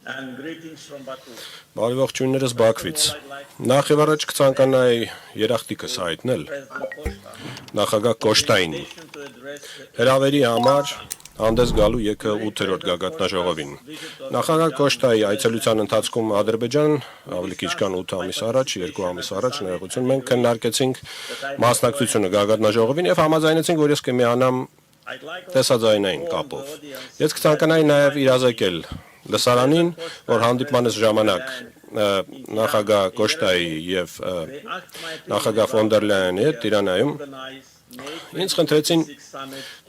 Բարի ողջույններս Բաքվից։ Նախ եւ առաջ կցանկանայի երախտիկս հայտնել նախագահ Կոշտային հրավերի համար հանդես գալու եկը 8-րդ գագաթնաժողովին։ Նախագահ Կոշտայի այցելության ընթացքում Ադրբեջան ավելի քիչ քան 8 ամիս առաջ, 2 ամիս առաջ ներողություն մենք քննարկեցինք մասնակցությունը գագաթնաժողովին եւ համաձայնեցինք, որ ես կմիանամ տեսաձայնային կապով։ Ես կցանկանայի նաեւ իրազեկել լսարանին, որ հանդիպմանս ժամանակ նախագահ Կոշտայի եւ նախագահ ֆոն դեր Լայենի հետ Տիրանայում ինձ խնդրեցին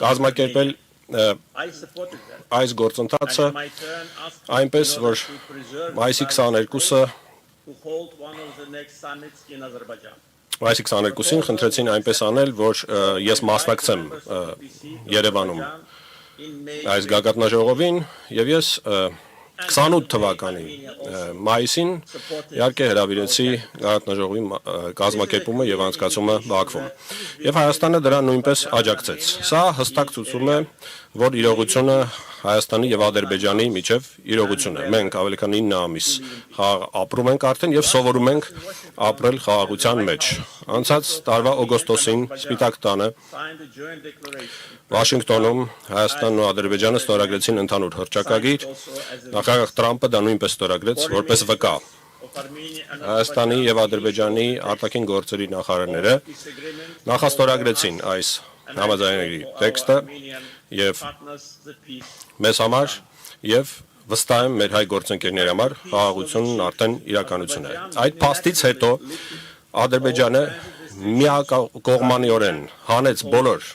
կազմակերպել այս գործընթացը այնպես, որ մայիսի 22-ին խնդրեցին այնպես անել, որ ես մասնակցեմ Երևանում այս գագաթնաժողովին եւ ես 28 թվականի մայիսին իհարկե հրավիրեցի գագաթնաժողովի կազմակերպումը եւ անցկացումը Բաքվում եւ Հայաստանը դրան նույնպես աջակցեց։ Սա հստակ ցույցում է, որ իրողությունը Հայաստանի եւ Ադրբեջանի միջև իրողություն է։ Մենք ավելի քան 9 ամիս ապրում ենք արդեն եւ սովորում ենք ապրել խաղաղության մեջ։ Անցած տարվա օգոստոսին Սպիտակ տանը Վաշինգտոնում Հայաստանն ու Ադրբեջանը ստորագրեցին ընդհանուր հռչակագիր, նախագահ Տրամպը դա նույնպես ստորագրեց որպես վկա։ Հայաստանի եւ Ադրբեջանի արտաքին գործերի նախարարները նախաստորագրեցին այս համաձայնագրի տեքստը եւ մեզ համար եւ վստահ եմ մեր հայ գործընկերների համար խաղաղությունն արդեն իրականություն է։ Այդ փաստից հետո Ադրբեջանը միակողմանիորեն հանեց բոլոր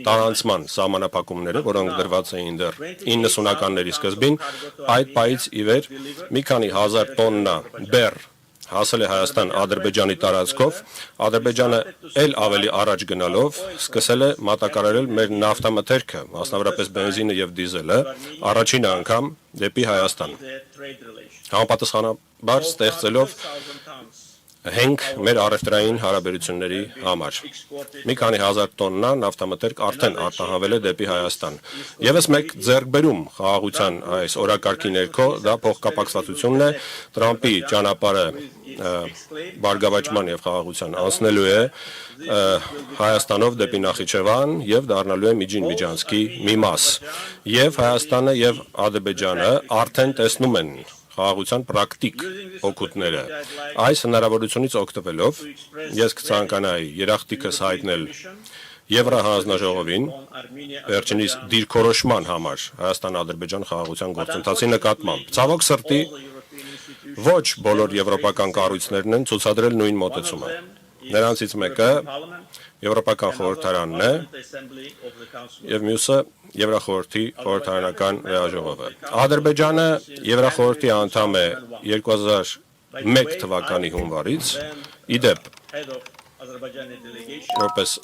տարանցման սահմանափակումները, որոնք դրված էին դեռ 90-ականների սկզբին, այդ պայից ի վեր մի քանի հազար տոննա բեռ հասել է Հայաստան Ադրբեջանի տարածքով, Ադրբեջանը ել ավելի առաջ գնալով սկսել է մատակարարել մեր նավթամթերքը, մասնավորապես բենզինը եւ դիզելը, առաջին անգամ դեպի Հայաստան։ Համապատասխանաբար ստեղծելով հենք մեր առևտրային հարաբերությունների համար։ Մի քանի հազար տոննա նավթամթերք արդեն արտահանվել է դեպի Հայաստան։ Եվս մեկ ձեռքբերում խաղաղության այս օրակարգի ներքո դա փոխկապակցվածությունն է, Տրամպի ճանապարհը բարգավաճման եւ խաղաղության անցնելու է Հայաստանով դեպի Նախիջևան եւ դառնալու է Միջին Միջանցքի մի մաս։ Եվ Հայաստանը եւ Ադրբեջանը արդեն տեսնում են խաղաղության պրակտիկ օգուտները։ Այս հնարավորությունից օգտվելով ես կցանկանայի երախտիկս հայտնել Եվրահանձնաժողովին վերջինիս դիրքորոշման համար Հայաստան-Ադրբեջան խաղաղության գործընթացի նկատմամբ։ Ցավոք սրտի ոչ բոլոր եվրոպական կառույցներն են ցուցադրել նույն մոտեցումը։ Նրանցից մեկը Եվրոպական խորհրդարանն է եւ մյուսը Եվրախորհրդի խորհրդարանական վեաժողովը։ Ադրբեջանը Եվրախորհրդի անդամ է 2001 թվականի հունվարից, իդեպ որպես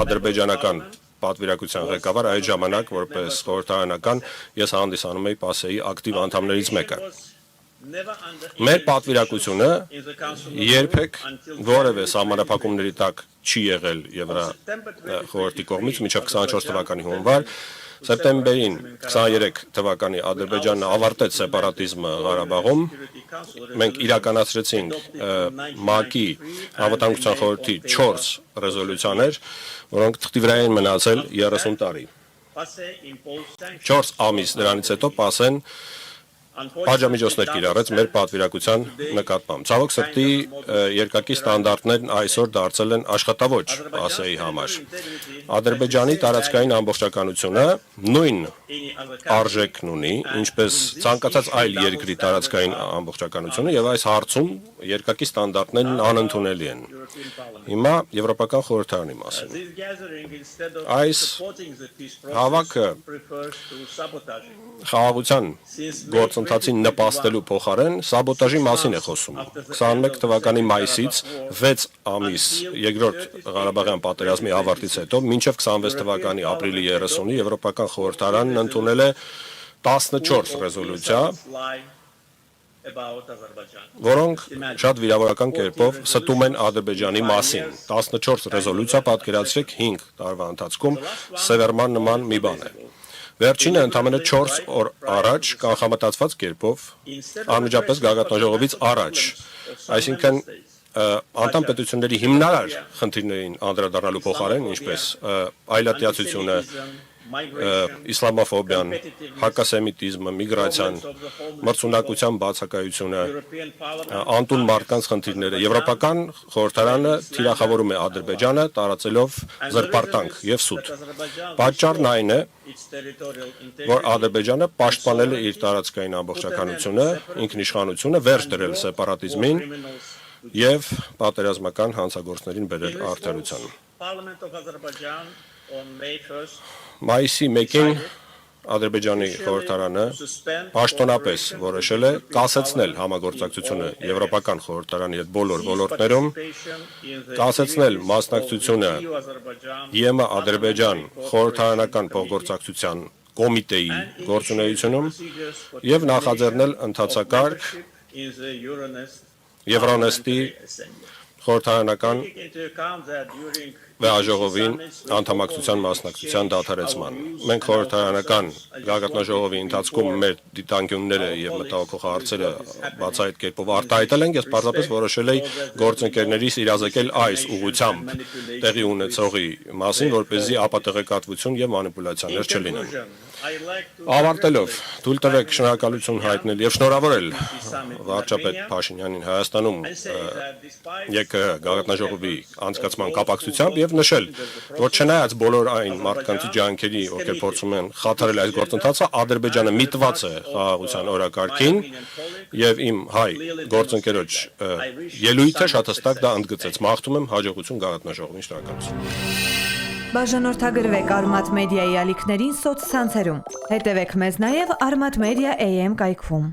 ադրբեջանական պատվիրակության ղեկավար այդ ժամանակ որպես խորհրդարանական ես հանդիսանում էի ՊԱՍԵ-ի ակտիվ անդամներից մեկը։ Մեր պատվիրակությունը երբեք որևէ սահմանափակումների տակ չի եղել Եվրախորհրդի կողմից մինչև 24 թվականի հունվար, սեպտեմբերին 23 թվականի Ադրբեջանն ավարտեց սեպարատիզմը Ղարաբաղում, մենք իրականացրեցինք ՄԱԿ-ի Անվտանգության խորհրդի 4 ռեզոլյուցիաներ, որոնք թղթի վրա են մնացել 30 տարի։ 4 ամիս դրանից հետո ՊԱՍԵ-ն պատժամիջոցներ կիրառեց մեր պատվիրակության նկատմամբ։ Ցավոք սրտի երկակի ստանդարտներն այսօր դարձել են աշխատավոճ ՊԱՍԵ-ի համար։ Ադրբեջանի տարածքային ամբողջականությունը նույն արժեքն ունի, ինչպես ցանկացած այլ երկրի տարածքային ամբողջականությունը եւ այս հարցում երկակի ստանդարտներն անընդունելի են։ Հիմա Եվրոպական խորհրդարանի մասին։ Այս հավաքը խաղաղության գործընթացին նպաստելու փոխարեն սաբոտաժի մասին է խոսում։ 21 թվականի մայիսից 6 ամիս երկրորդ Ղարաբաղյան պատերազմի ավարտից հետո մինչև 26 թվականի ապրիլի 30-ի Եվրոպական խորհրդարանն ընդունել է 14 ռեզոլյուցիա, որոնք շատ վիրավորական կերպով ստում են Ադրբեջանի մասին։ 14 ռեզոլյուցիա պատկերացրեք 5 տարվա ընթացքում սևեռման նման մի բան է։ Վերջինը ընդամենը 4 օր առաջ կանխամտածված կերպով անմիջապես գագաթնաժողովից առաջ, այսինքն անդամ պետությունների հիմնարար խնդիրներին անդրադառնալու փոխարեն, ինչպես այլատյացությունը, իսլամոֆոբիան, հակասեմիտիզմը, միգրացիան, մրցունակության բացակայությունը, անտուն մարդկանց խնդիրները, Եվրոպական խորհրդարանը թիրախավորում է Ադրբեջանը, տարածելով զրպարտանք եւ սուտ։ Պատճառն այն է, որ Ադրբեջանը պաշտպանել է իր տարածքային ամբողջականությունը, ինքնիշխանությունը, վերջ դրել սեպարատիզմին եւ պատերազմական հանցագործներին բերել արդարության։ Մայիսի 1-ին Ադրբեջանի խորհրդարանը պաշտոնապես որոշել է կասեցնել համագործակցությունը Եվրոպական խորհրդարանի հետ բոլոր ոլորտներում, կասեցնել մասնակցությունը ԵՄ-Ադրբեջան խորհրդարանական փոխգործակցության կոմիտեի գործունեությունում եւ նախաձեռնել ընթացակարգ Euronest-ի խորհրդարանական վեհաժողովին անդամակցության մասնակցության դադարեցման։ Մենք խորհրդարանական գագաթնաժողովի ընթացքում մեր դիտանկյունները եւ մտահոգող հարցերը բացահայտ կերպով արտահայտել ենք, ես պարզապես որոշել էի գործընկերներիս իրազեկել այս ուղղությամբ տեղի ունեցողի մասին, որպեսզի ապատեղեկատվություն եւ մանիպուլյացիաներ չլինեն։ Ավարտելով, թույլ տվեք շնորհակալություն հայտնել եւ շնորհավորել վարչապետ Փաշինյանին Հայաստանում ԵԿՀ գագաթնաժողովի անցկացման կապակցությամբ եւ նշել, որ չնայած բոլոր այն մարդկանցի ջանքերի, ովքեր փորձում են խաթարել այս գործընթացը, Ադրբեջանը միտված է խաղաղության օրակարգին եւ իմ հայ գործընկերոջ ելույթը շատ հստակ դա ընդգծեց։ Մաղթում եմ հաջողություն գագաթնաժողովին, շնորհակալություն։ Բաժանորդագրվեք Արմատ մեդիայի ալիքներին սոցցանցերում։ Հետևեք մեզ նաև Armat Media AM կայքում։